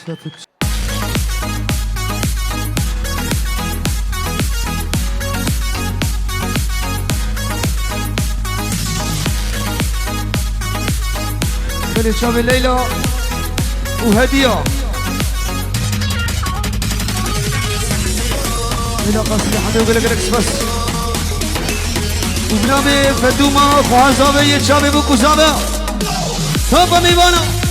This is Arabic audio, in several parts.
شافت خلي شاب الليلة وهدية إلى قصدي حتى يقول لك بس وبنامي فدوما خوازا بيت شابي بوكو زابا توبا ميبانا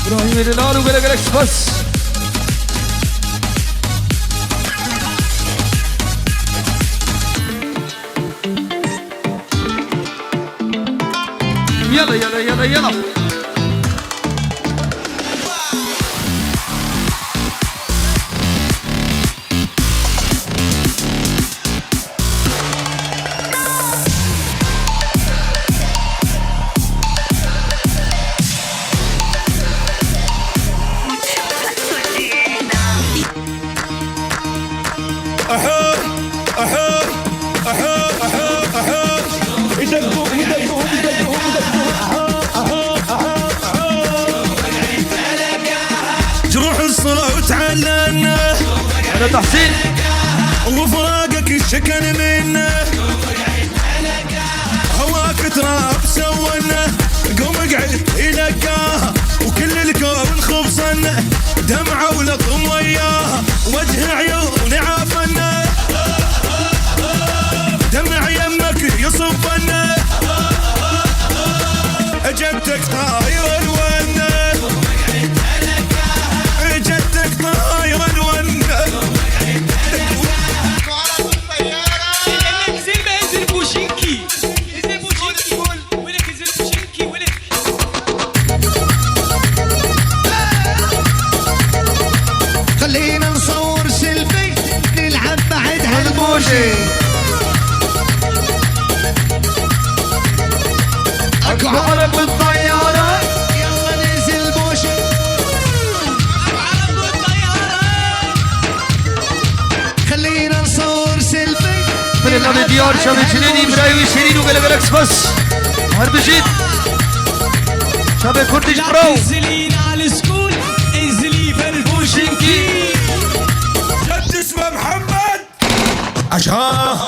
إبراهيم الهلال وقال لك بس يلا يلا يلا يلا جروح الصلاة وتعلمنا هذا تحسين وفراقك الشكن منا ولك زلبوشنكي ولك خلينا نصور سيلفي نلعب بعد هالبوشي أكبر بالطيارة يلا ننزل بوشي عرب والطيارة خلينا نصور سيلفي فيلم ديار شباب جنيني برايوي شيرين وقلقلكس بس هربشيت شباب كردش برو انزلين على السكول انزلي فرفوشنكي جد اسمه محمد أشاه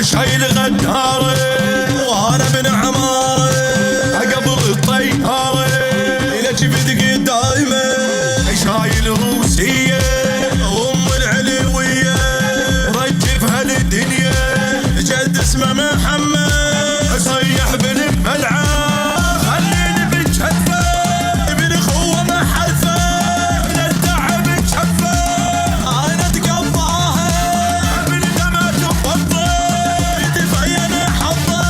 شايل غداري وانا من عماري قبل الطيارة الى جبدك دايما شايل روسية ام العلوية رجفها للدنيا جد اسمه محمد صيح بالملعب خليني بجهفه ابن اخوه ما حلفه من التعب جهفه انا اتقضاها من دمه تفضى يتبين حظه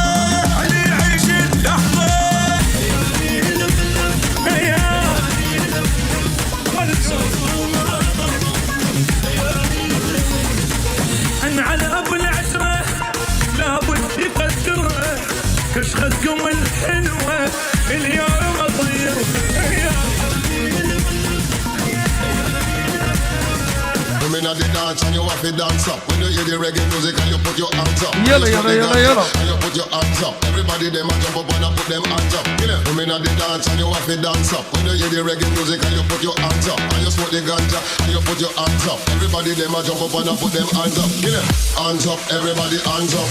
اللي يعيش اللحظه ان على ابو العشره لابد يقدره كشختكم الحلوه اليوم اطير Women at the dance and you have to dance up. When you hear the reggae music and you put your hands up. Yalla, You yalla, put the yalla, dance yalla. up And you put your hands up. Everybody them a jump up and a put them hands up. Women at the dance and you have to dance up. When you hear the reggae music and you put your hands up. And you smoke the ganja and you put your hands up. Everybody them a jump up and a put them hands up. Hands up, everybody hands up.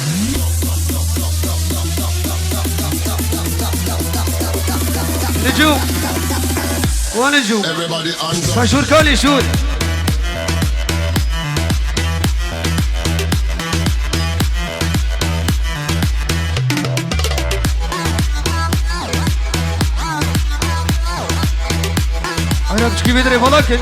نجوم ونجوم Everybody hands up. مشهور كولي شول أنا بشكي بدري فلاكن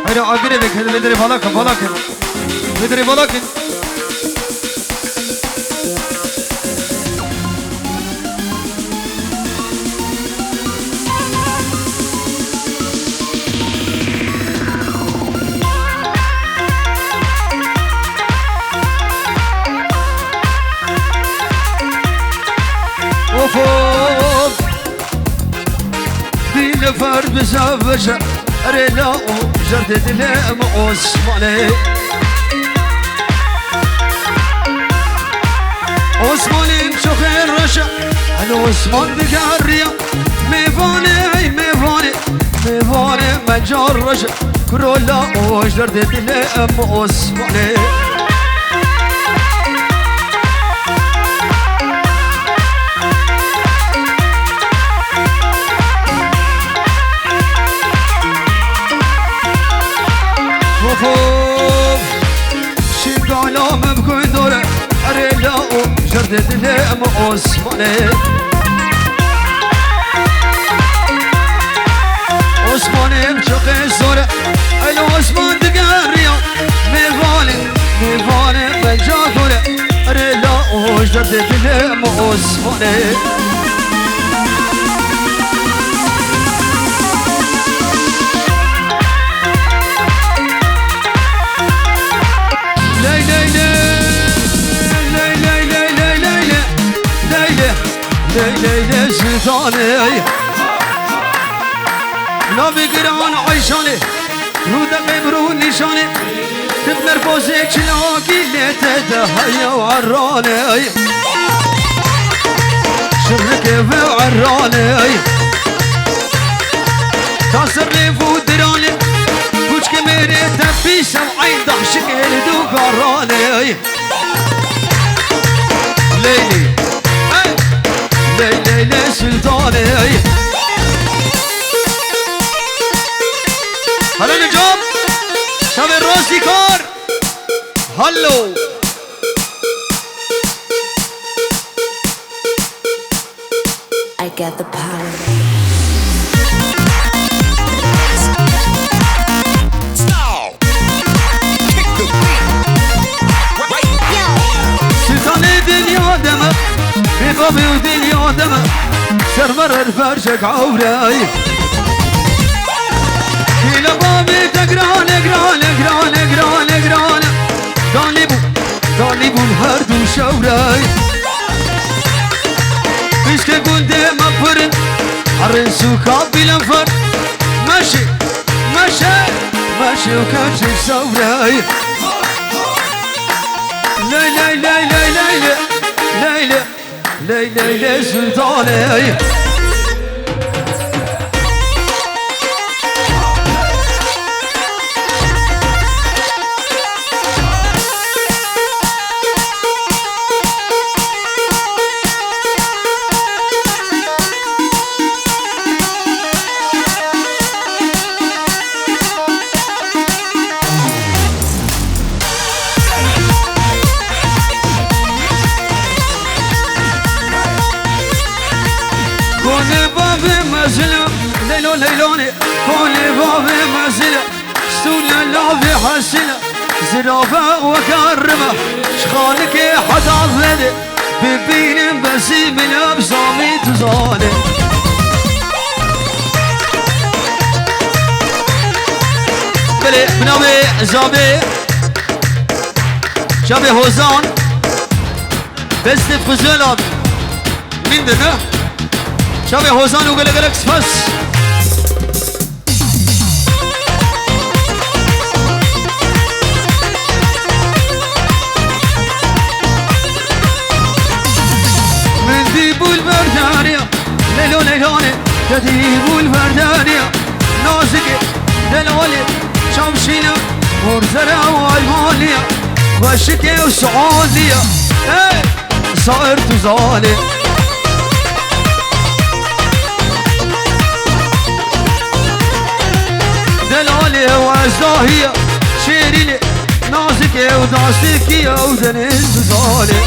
أنا أقربك هذا بدري فلاكن بدري فلاكن وفوق في نفر بسافشة ريلا وجردت لهم عثماني عثماني مشو خير رشا أنا عثمان بقارية ميفاني مجار رشا كرولا وجردت لهم عثماني وفوف شد علام بكل دورة أريلا وجردت لهم عثماني عثماني مشقي الزورة العثمان دقارية ميفاني بجاكورة أريلا وجردت لهم عثماني ليلى سلطاني نبي قران عيشاني رودا بمرو نشاني تبنر بوزيك شلاكي لتدهي وعراني شرك وعراني تصر لي فودراني كوش كميري تبيسة وعين ضحشك هردو قراني ليلي ليلى سلطاني هلا نجوم شاب الروسي كار هلو I get the power. سلطان الدنيا دمه ببابي ودنيا دمه سرمر الفرشك عوراي كلا بابي تقران اقران اقران اقران اقران طالبو الهرد وشوراي فيش كنت مفرن حرن سوكا بلا فرد ماشي وكاشف سوراي ليلى ليلى ليلى ليلى ليلى ليلى سلطاني ليلو ليلوني كوني بابي مازلة ستولا لافي حسنة زرافة وكرمة شخالك حد عضلة ببين بسي من أبصامي تزالي بلي بنامي زابي شابي هوزان بست فزلاب مين دنا شابي هوزان وقلقلك سفس من ديبو البردانية ليلو ليلوني تديبو البردانية نازكي دلولي شمشينا مرزرة والمالية وشكي وسعودية ايه صائرت زالي دلالي وزاهية شيريني نازكي وداسكي ودنس زالي